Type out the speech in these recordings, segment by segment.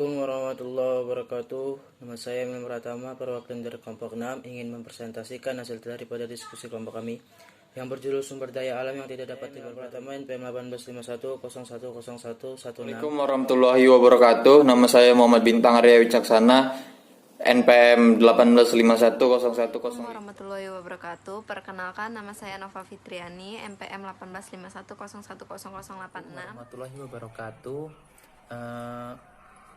Assalamualaikum warahmatullahi wabarakatuh. Nama saya Imam Pratama, perwakilan dari kelompok 6, ingin mempresentasikan hasil daripada diskusi kelompok kami yang berjudul sumber daya alam yang tidak dapat Pratama NPM 1851010116. Assalamualaikum warahmatullahi wabarakatuh. Nama saya Muhammad Bintang Arya Wicaksana, NPM 18510101. Assalamualaikum warahmatullahi wabarakatuh. Perkenalkan, nama saya Nova Fitriani, NPM 1851010086. Warahmatullahi wabarakatuh.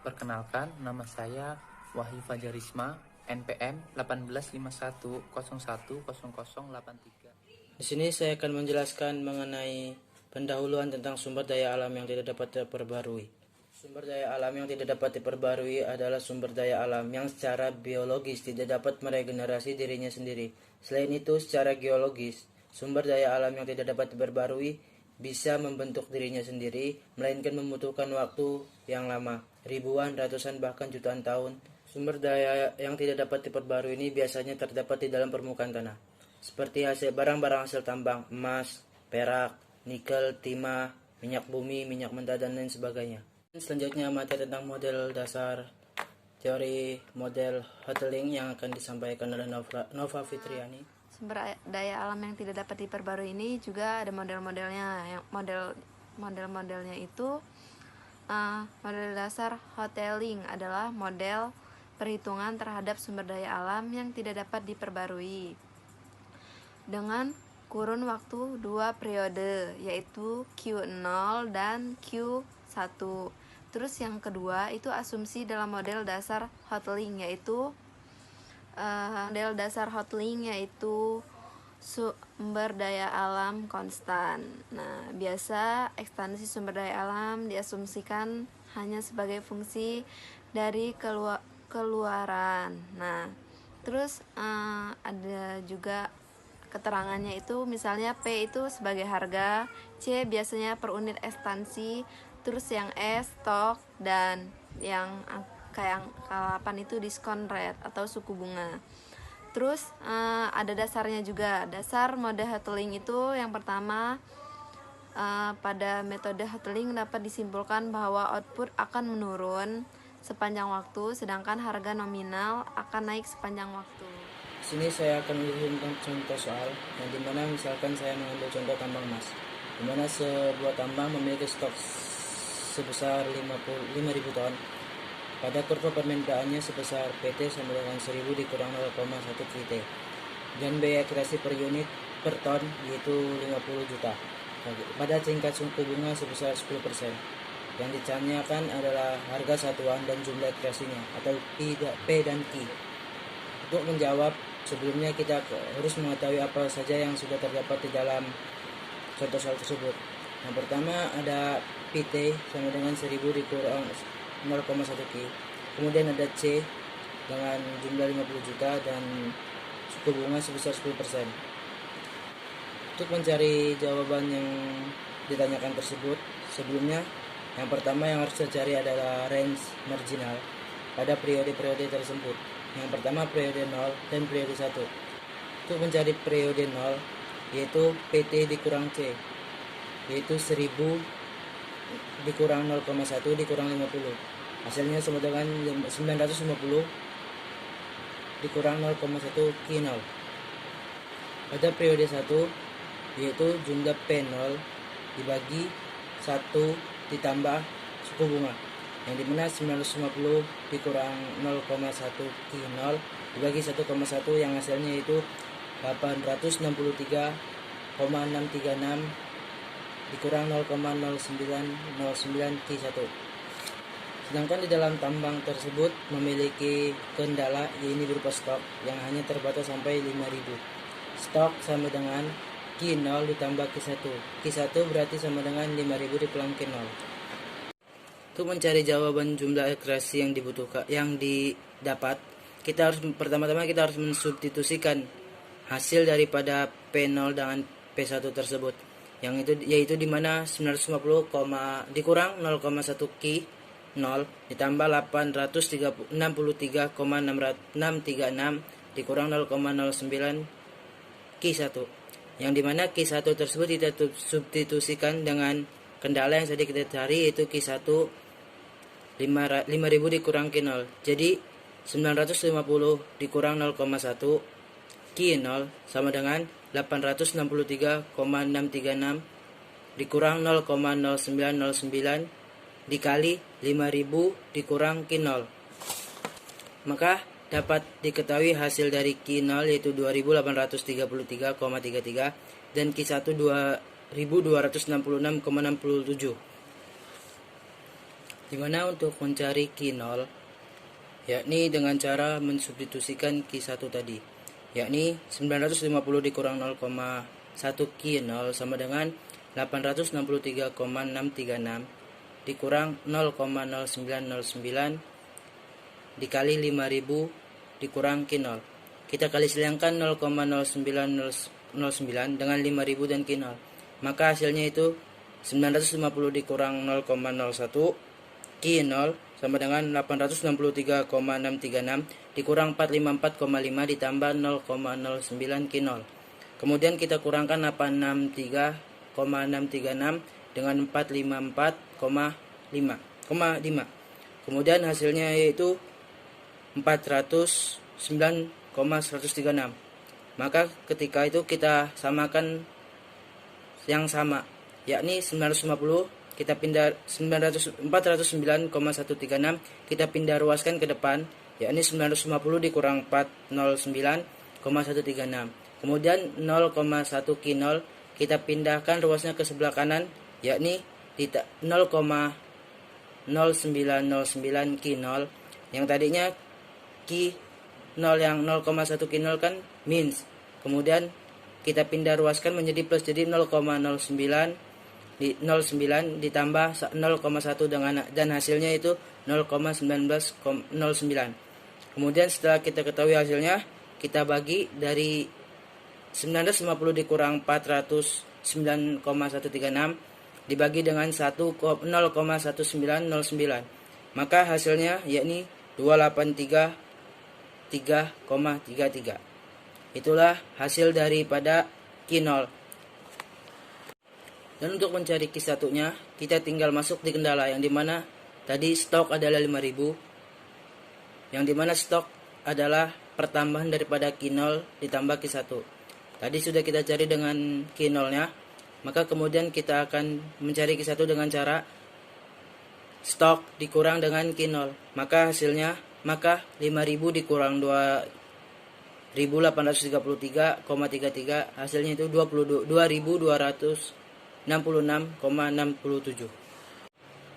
Perkenalkan, nama saya Wahyu Fajarisma, NPM 1851010083. Di sini saya akan menjelaskan mengenai pendahuluan tentang sumber daya alam yang tidak dapat diperbarui. Sumber daya alam yang tidak dapat diperbarui adalah sumber daya alam yang secara biologis tidak dapat meregenerasi dirinya sendiri. Selain itu, secara geologis, sumber daya alam yang tidak dapat diperbarui bisa membentuk dirinya sendiri, melainkan membutuhkan waktu yang lama, ribuan, ratusan, bahkan jutaan tahun. Sumber daya yang tidak dapat diperbarui ini biasanya terdapat di dalam permukaan tanah, seperti hasil barang-barang hasil tambang, emas, perak, nikel, timah, minyak bumi, minyak mentah, dan lain sebagainya. Selanjutnya materi tentang model dasar teori model Hotelling yang akan disampaikan oleh Nova Fitriani. Sumber daya alam yang tidak dapat diperbarui ini juga ada model-modelnya. Yang model-modelnya itu model dasar Hotelling adalah model perhitungan terhadap sumber daya alam yang tidak dapat diperbarui dengan kurun waktu 2 periode, yaitu Q0 dan Q1. Terus yang kedua itu asumsi dalam model dasar Hotelling, yaitu model dasar Hotelling yaitu sumber daya alam konstan. Nah, biasa ekstensi sumber daya alam diasumsikan hanya sebagai fungsi dari keluaran. Nah, terus ada juga keterangannya itu, misalnya P itu sebagai harga, C biasanya per unit ekstensi, terus yang S stok, dan yang kayak K8 itu diskon rate atau suku bunga. Terus ada dasarnya juga. Dasar mode Hotelling itu yang pertama, pada metode Hotelling dapat disimpulkan bahwa output akan menurun sepanjang waktu, sedangkan harga nominal akan naik sepanjang waktu. Di sini saya akan menunjukkan contoh soal yang dimana misalkan saya mengambil contoh tambang emas, dimana sebuah tambang memiliki stok sebesar 5.000 ton. Pada kurva permintaannya sebesar PT sama dengan 1000 dikurang 0,1 KT, dan biaya kreasi per unit per ton yaitu 50 juta. Pada tingkat suku bunga sebesar 10%. Yang ditanyakan adalah harga satuan dan jumlah kreasinya atau P dan Q. Untuk menjawab, sebelumnya kita harus mengetahui apa saja yang sudah terdapat di dalam contoh soal tersebut. Yang pertama ada PT sama dengan 1000 dikurang 0,1 Q. Kemudian ada C dengan jumlah 50 juta dan suku bunga sebesar 10%. Untuk mencari jawaban yang ditanyakan tersebut, sebelumnya yang pertama yang harus dicari adalah range marginal pada periode-periode tersebut. Yang pertama periode 0 dan periode 1. Untuk mencari periode 0 yaitu PT dikurang C, yaitu 1000 dikurang 0,1 dikurang 50. Hasilnya sama dengan 950 dikurang 0,1 Q0. Pada periode 1 yaitu jumlah P0 dibagi 1 ditambah suku bunga, yang dimana 950 dikurang 0,1 Q0 dibagi 1,1 yang hasilnya yaitu 863,636 dikurang 0,0909 Q1. Sedangkan di dalam tambang tersebut memiliki kendala, yaitu berupa stok yang hanya terbatas sampai 5.000. Stok sama dengan Q0 ditambah Q1. Q1 berarti sama dengan 5.000 dikurangi Q0. Untuk mencari jawaban jumlah kreasi yang dibutuhkan, yang didapat, kita harus pertama-tama kita harus mensubstitusikan hasil daripada P0 dengan P1 tersebut, yang itu yaitu di mana 950, dikurang 0,1 Q 0 ditambah 863,636 dikurang 0,09 Q1, yang dimana Q1 tersebut kita substitusikan dengan kendala yang tadi kita cari, yaitu Q1 5000 dikurang Q0. Jadi 950 dikurang 0,1 Q0 sama dengan 863,636 dikurang 0,0909 dikali 5000 dikurang Q0. Maka dapat diketahui hasil dari Q0 yaitu 2833,33 dan Q1 2266,67. Dimana untuk mencari Q0 yakni dengan cara mensubstitusikan Q1 tadi, yakni 950 dikurang 0,1 Q0 sama dengan 863,636 dikurang 0,0909 dikali 5000 dikurang Q0. Kita kali silangkan 0,0909 dengan 5000 dan Q0. Maka hasilnya itu 950 dikurang 0,01 Q0 sama dengan 863,636 dikurang 454,5 ditambah 0,09 Q0. Kemudian kita kurangkan 863,636 dengan 454,5. Kemudian hasilnya yaitu 409,136. Maka ketika itu kita samakan yang sama, yakni 950 kita pindah 409,136 kita pindah ruaskan ke depan, yakni 950 dikurang 409,136. Kemudian 0,1 Q0 kita pindahkan ruasnya ke sebelah kanan, yakni 0,0909 Q0 yang tadinya Q0 yang 0,1 Q0 kan minus. Kemudian kita pindah ruaskan menjadi plus, jadi 0,09 ditambah 0,1 dan hasilnya itu 0,1909. Kemudian setelah kita ketahui hasilnya, kita bagi dari 950 dikurang 409,136 dibagi dengan 0,1909. Maka hasilnya yakni 283,33. Itulah hasil daripada Q0. Dan untuk mencari Q1 nya, kita tinggal masuk di kendala yang dimana tadi stok adalah 5000, yang dimana stok adalah pertambahan daripada Q0 ditambah Q1. Tadi sudah kita cari dengan Q0 nya, maka kemudian kita akan mencari Q1 dengan cara stok dikurang dengan Q0. Maka hasilnya 5000 dikurang 2833,33 hasilnya itu 22.266,67.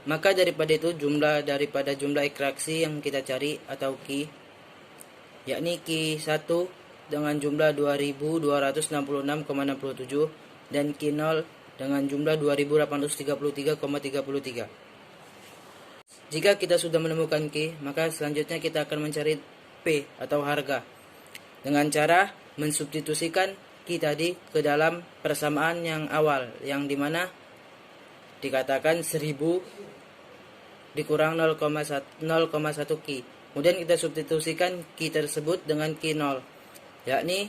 Maka daripada itu jumlah ekstraksi yang kita cari atau Q, yakni Q1 dengan jumlah 2266,67 dan Q0 dengan jumlah 2833,33. Jika kita sudah menemukan Q, maka selanjutnya kita akan mencari P atau harga dengan cara mensubstitusikan Q tadi ke dalam persamaan yang awal, yang dimana dikatakan 1000 dikurang 0,1 Q. Kemudian kita substitusikan Q tersebut dengan Q0, yakni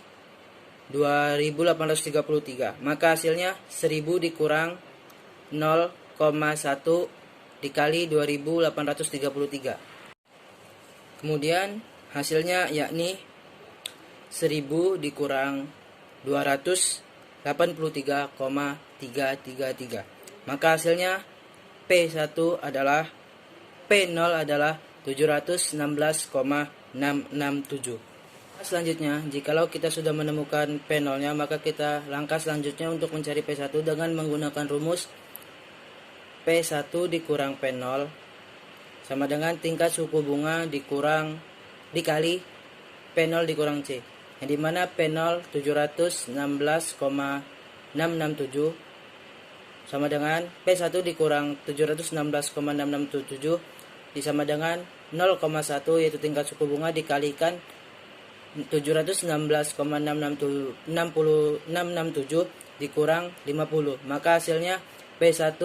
2833. Maka hasilnya 1000 dikurang 0,1 dikali 2833. Kemudian hasilnya yakni 1000 dikurang 283,333. Maka hasilnya P1 adalah 716,667. Selanjutnya, jikalau kita sudah menemukan P0-nya, maka langkah selanjutnya untuk mencari P1 dengan menggunakan rumus P1 dikurang P0 sama dengan tingkat suku bunga dikali P0 dikurang C, yang dimana P0 716,667 sama dengan P1 dikurang 716,667 disama dengan 0,1 yaitu tingkat suku bunga dikalikan 716,667 dikurang 50. Maka hasilnya P1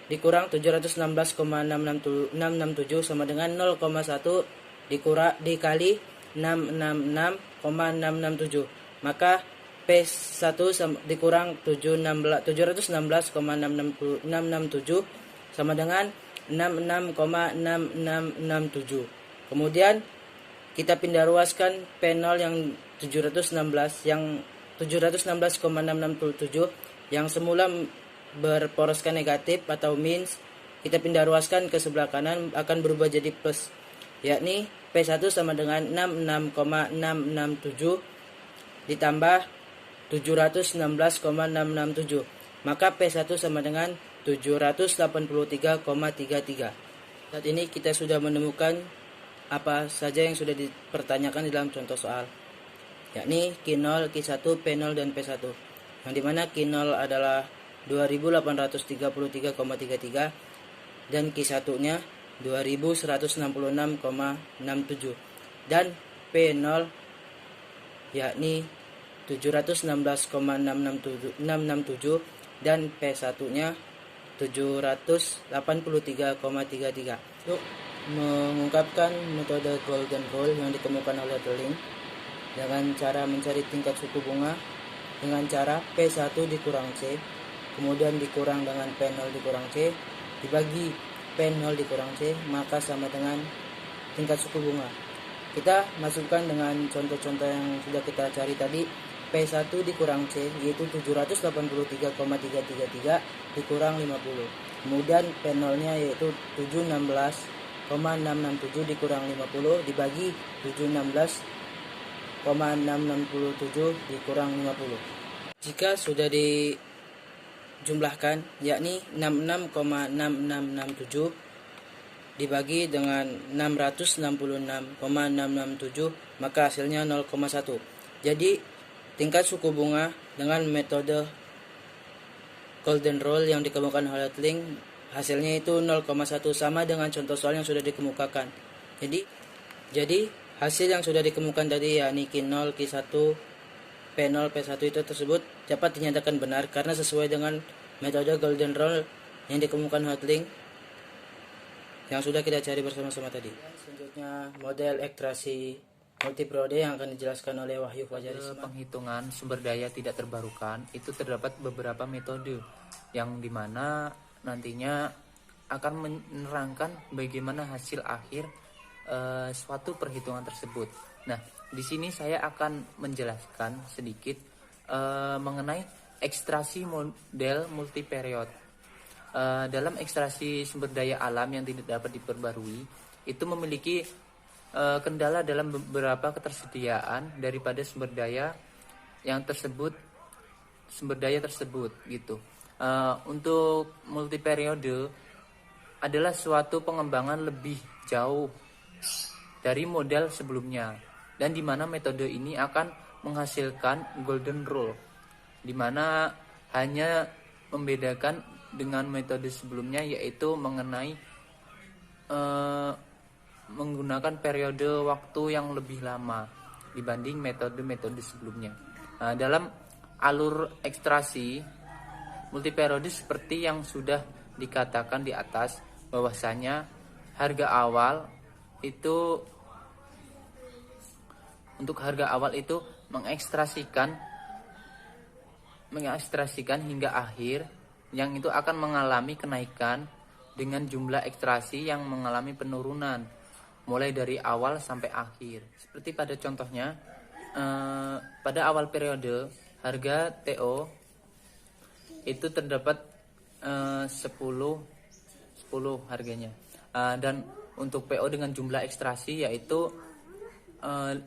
dikurang 716,667 sama dengan 0,1 dikali 666,667. Maka P1 dikurang 716,667 sama dengan 66,6667. Kemudian kita pindah ruaskan P0 yang 716 yang 716,667 yang semula berporoskan negatif atau minus, kita pindah ruaskan ke sebelah kanan akan berubah jadi plus, yakni P1 sama dengan 66,667 ditambah 716,667, maka P1 sama dengan 783,33. Saat ini kita sudah menemukan apa saja yang sudah dipertanyakan di dalam contoh soal, yakni Q0, Q1, P0, dan P1, yang dimana Q0 adalah 2833,33 dan Q1-nya 2166,67 dan P0 yakni 716,667 dan P1-nya 783,33. Untuk mengungkapkan metode golden rule yang ditemukan oleh Hotelling dengan cara mencari tingkat suku bunga dengan cara P1 dikurang C, kemudian dikurang dengan P0 dikurang C, dibagi P0 dikurang C, maka sama dengan tingkat suku bunga. Kita masukkan dengan contoh-contoh yang sudah kita cari tadi. P1 dikurang C yaitu 783,333 dikurang 50. Kemudian P0 nya yaitu 716,667 dikurang 50 dibagi 716,667 dikurang 50. Jika sudah dijumlahkan, yakni 66,6667 dibagi dengan 666,667, maka hasilnya 0,1. Jadi tingkat suku bunga dengan metode golden rule yang dikemukakan oleh Hotelling hasilnya itu 0,1, sama dengan contoh soal yang sudah dikemukakan. Jadi hasil yang sudah dikemukakan tadi, yakni Q0, Q1, P0, P1 itu tersebut dapat dinyatakan benar karena sesuai dengan metode golden rule yang dikemukakan Hotelling yang sudah kita cari bersama-sama tadi. Selanjutnya model ekstraksi multiperiode yang akan dijelaskan oleh Wahyu Fajarisma. Penghitungan sumber daya tidak terbarukan itu terdapat beberapa metode yang dimana nantinya akan menerangkan bagaimana hasil akhir suatu perhitungan tersebut. Nah, di sini saya akan menjelaskan sedikit mengenai ekstraksi model multiperiode. Dalam ekstraksi sumber daya alam yang tidak dapat diperbarui itu memiliki kendala dalam beberapa ketersediaan daripada sumber daya tersebut gitu. Untuk multiperiode adalah suatu pengembangan lebih jauh dari model sebelumnya, dan di mana metode ini akan menghasilkan golden rule, di mana hanya membedakan dengan metode sebelumnya yaitu mengenai menggunakan periode waktu yang lebih lama dibanding metode-metode sebelumnya. Dalam alur ekstraksi multiperiode seperti yang sudah dikatakan di atas, bahwasanya harga awal itu mengekstrasikan hingga akhir, yang itu akan mengalami kenaikan dengan jumlah ekstraksi yang mengalami penurunan mulai dari awal sampai akhir. Seperti pada contohnya, pada awal periode harga TO itu terdapat 10 harganya, dan untuk PO dengan jumlah ekstraksi yaitu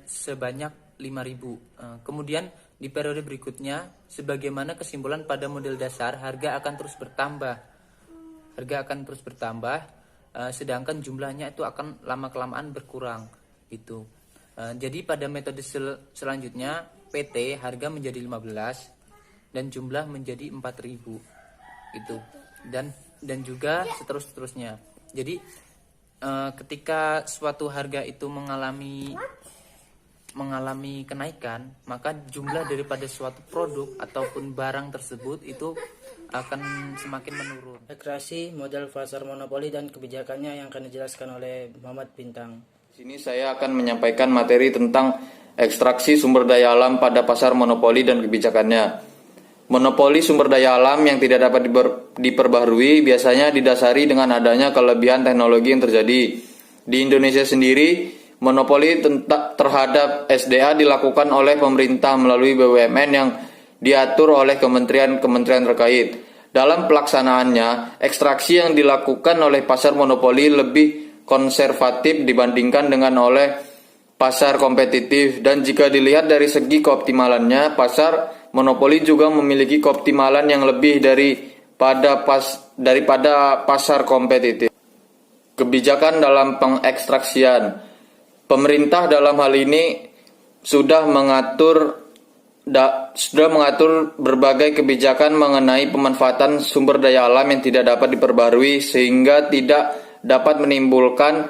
sebanyak 5.000. Kemudian di periode berikutnya, sebagaimana kesimpulan pada model dasar, harga akan terus bertambah, sedangkan jumlahnya itu akan lama-kelamaan berkurang gitu. Jadi pada metode selanjutnya, PT harga menjadi 15 dan jumlah menjadi 4.000 gitu, dan juga seterusnya. Jadi ketika suatu harga itu mengalami kenaikan, maka jumlah daripada suatu produk ataupun barang tersebut itu akan semakin menurun. Ekstraksi model pasar monopoli dan kebijakannya yang akan dijelaskan oleh Muhammad Bintang. Di sini saya akan menyampaikan materi tentang ekstraksi sumber daya alam pada pasar monopoli dan kebijakannya. Monopoli sumber daya alam yang tidak dapat diperbaharui biasanya didasari dengan adanya kelebihan teknologi yang terjadi. Di Indonesia sendiri, monopoli terhadap SDA dilakukan oleh pemerintah melalui BUMN yang diatur oleh kementerian-kementerian terkait. Dalam pelaksanaannya, ekstraksi yang dilakukan oleh pasar monopoli lebih konservatif dibandingkan dengan oleh pasar kompetitif, dan jika dilihat dari segi keoptimalannya, pasar monopoli juga memiliki keoptimalan yang lebih daripada pasar kompetitif. Kebijakan dalam pengekstraksian. Pemerintah dalam hal ini sudah mengatur berbagai kebijakan mengenai pemanfaatan sumber daya alam yang tidak dapat diperbarui sehingga tidak dapat menimbulkan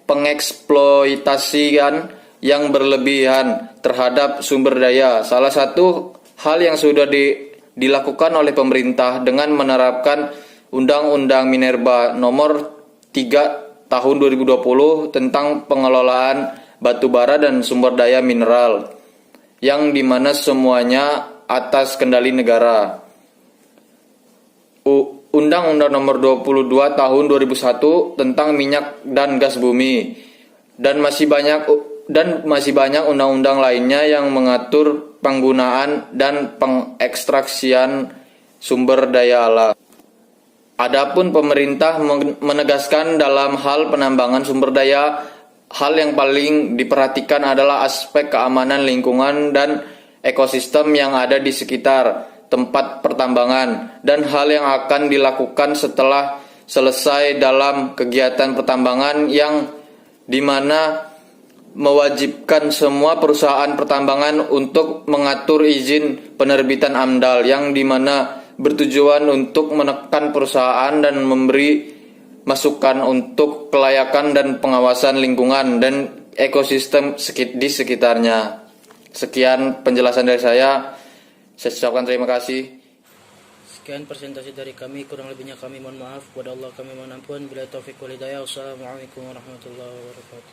pengeksploitasian yang berlebihan terhadap sumber daya. Salah satu hal yang sudah dilakukan oleh pemerintah dengan menerapkan Undang-Undang Minerba Nomor 3 Tahun 2020 tentang pengelolaan batu bara dan sumber daya mineral, yang dimana semuanya atas kendali negara. Undang-Undang Nomor 22 Tahun 2001 tentang minyak dan gas bumi, dan masih banyak undang-undang lainnya yang mengatur penggunaan dan pengekstraksian sumber daya alam. Adapun pemerintah menegaskan dalam hal penambangan sumber daya, hal yang paling diperhatikan adalah aspek keamanan lingkungan dan ekosistem yang ada di sekitar tempat pertambangan, dan hal yang akan dilakukan setelah selesai dalam kegiatan pertambangan, yang dimana mewajibkan semua perusahaan pertambangan untuk mengatur izin penerbitan AMDAL, yang dimana bertujuan untuk menekan perusahaan dan memberi masukan untuk kelayakan dan pengawasan lingkungan dan ekosistem di sekitarnya. Sekian penjelasan dari saya ucapkan terima kasih. Sekian presentasi dari kami, kurang lebihnya kami mohon maaf. Kepada Allah kami mohon ampun. Bila taufik wal hidayah. Wassalamualaikum warahmatullahi wabarakatuh.